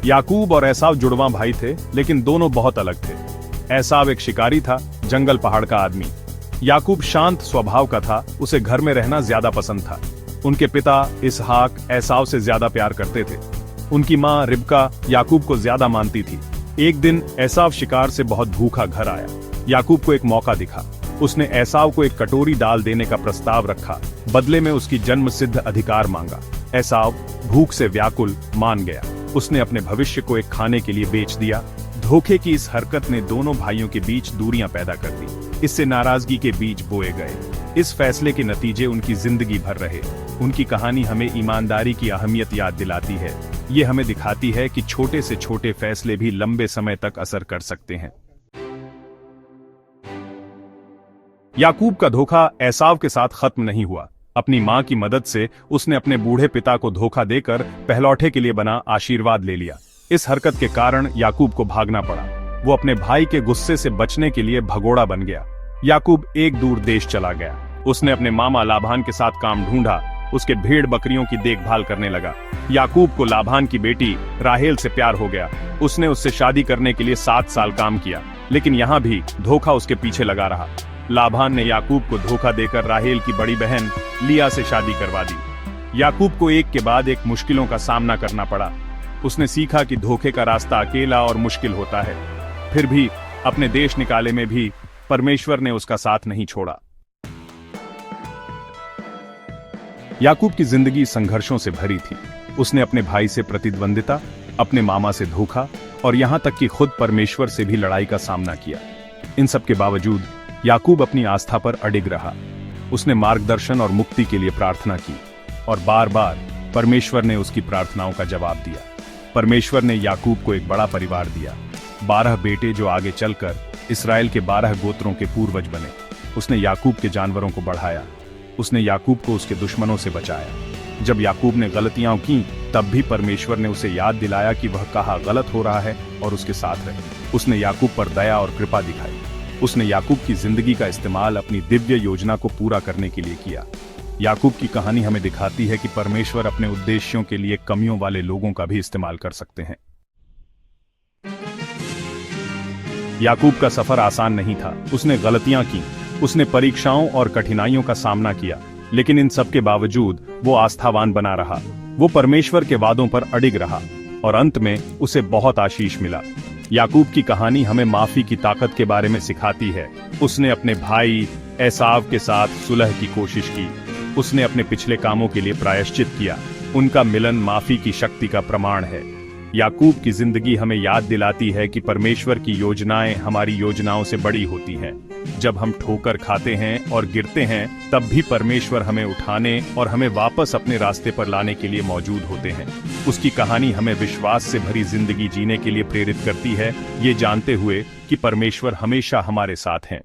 याकूब और एसाव जुड़वां भाई थे, लेकिन दोनों बहुत अलग थे। एसाव एक शिकारी था, जंगल पहाड़ का आदमी। याकूब शांत स्वभाव का था, उसे घर में रहना ज्यादा पसंद था। उनके पिता इसहाक एसाव से ज्यादा प्यार करते थे। उनकी माँ रिबका याकूब को ज्यादा मानती थी। एक दिन एसाव शिकार से बहुत भूखा घर आया। याकूब को एक मौका दिखा। उसने एसाव को एक कटोरी दाल देने का प्रस्ताव रखा, बदले में उसकी जन्म सिद्ध अधिकार मांगा। एसाव भूख से व्याकुल मान गया। उसने अपने भविष्य को एक खाने के लिए बेच दिया। धोखे की इस हरकत ने दोनों भाइयों के बीच दूरियां पैदा कर दी। इससे नाराजगी के बीज बोए गए। इस फैसले के नतीजे उनकी जिंदगी भर रहे। उनकी कहानी हमें ईमानदारी की अहमियत याद दिलाती है। ये हमें दिखाती है कि छोटे से छोटे फैसले भी लंबे समय तक असर कर सकते हैं। याकूब का धोखा एसाव के साथ खत्म नहीं हुआ। अपनी मां की मदद से उसने अपने बूढ़े पिता को धोखा देकर पहलौठे के लिए बना आशीर्वाद ले लिया। इस हरकत के कारण याकूब को भागना पड़ा। वो अपने भाई के गुस्से से बचने के लिए भगोड़ा बन गया। याकूब एक दूर देश चला गया। उसने अपने मामा लाभान के साथ काम ढूंढा। उसके भेड़ बकरियों की देखभाल करने लगा। याकूब को लाभान की बेटी राहेल से प्यार हो गया। उसने उससे शादी करने के लिए 7 साल काम किया, लेकिन यहाँ भी धोखा उसके पीछे लगा रहा। लाभान ने याकूब को धोखा देकर राहेल की बड़ी बहन लिया से शादी करवा दी। याकूब को एक के बाद एक मुश्किलों का सामना करना पड़ा। उसने सीखा कि धोखे का रास्ता अकेला और मुश्किल होता है। फिर भी अपने देश निकाले में भी परमेश्वर ने उसका साथ नहीं छोड़ा। याकूब की जिंदगी संघर्षों से भरी थी। उसने अपने भाई से प्रतिद्वंदिता, अपने मामा से धोखा और यहां तक कि खुद परमेश्वर से भी लड़ाई का सामना किया। इन सब के बावजूद याकूब अपनी आस्था पर अडिग रहा। उसने मार्गदर्शन और मुक्ति के लिए प्रार्थना की और बार बार परमेश्वर ने उसकी प्रार्थनाओं का जवाब दिया। परमेश्वर ने याकूब को एक बड़ा परिवार दिया, 12 बेटे जो आगे चलकर इस्राएल के 12 गोत्रों के पूर्वज बने। उसने याकूब के जानवरों को बढ़ाया। उसने याकूब को उसके दुश्मनों से बचाया। जब याकूब ने गलतियां की, तब भी परमेश्वर ने उसे याद दिलाया कि वह कहाँ गलत हो रहा है और उसके साथ रहे। उसने याकूब पर दया और कृपा दिखाई। उसने याकूब की जिंदगी का इस्तेमाल अपनी दिव्य योजना को पूरा करने के लिए किया। याकूब की कहानी हमें दिखाती है कि परमेश्वर अपने उद्देश्यों के लिए कमियों वाले लोगों का भी इस्तेमाल कर सकते हैं। याकूब का सफर आसान नहीं था। उसने गलतियां की, उसने परीक्षाओं और कठिनाइयों का सामना किया, लेकिन इन सब के बावजूद वो आस्थावान बना रहा। वो परमेश्वर के वादों पर अडिग रहा और अंत में उसे बहुत आशीष मिला। याकूब की कहानी हमें माफी की ताकत के बारे में सिखाती है। उसने अपने भाई एसाव के साथ सुलह की कोशिश की। उसने अपने पिछले कामों के लिए प्रायश्चित किया। उनका मिलन माफी की शक्ति का प्रमाण है। याकूब की जिंदगी हमें याद दिलाती है कि परमेश्वर की योजनाएं हमारी योजनाओं से बड़ी होती हैं। जब हम ठोकर खाते हैं और गिरते हैं, तब भी परमेश्वर हमें उठाने और हमें वापस अपने रास्ते पर लाने के लिए मौजूद होते हैं। उसकी कहानी हमें विश्वास से भरी जिंदगी जीने के लिए प्रेरित करती है, ये जानते हुए कि परमेश्वर हमेशा हमारे साथ हैं।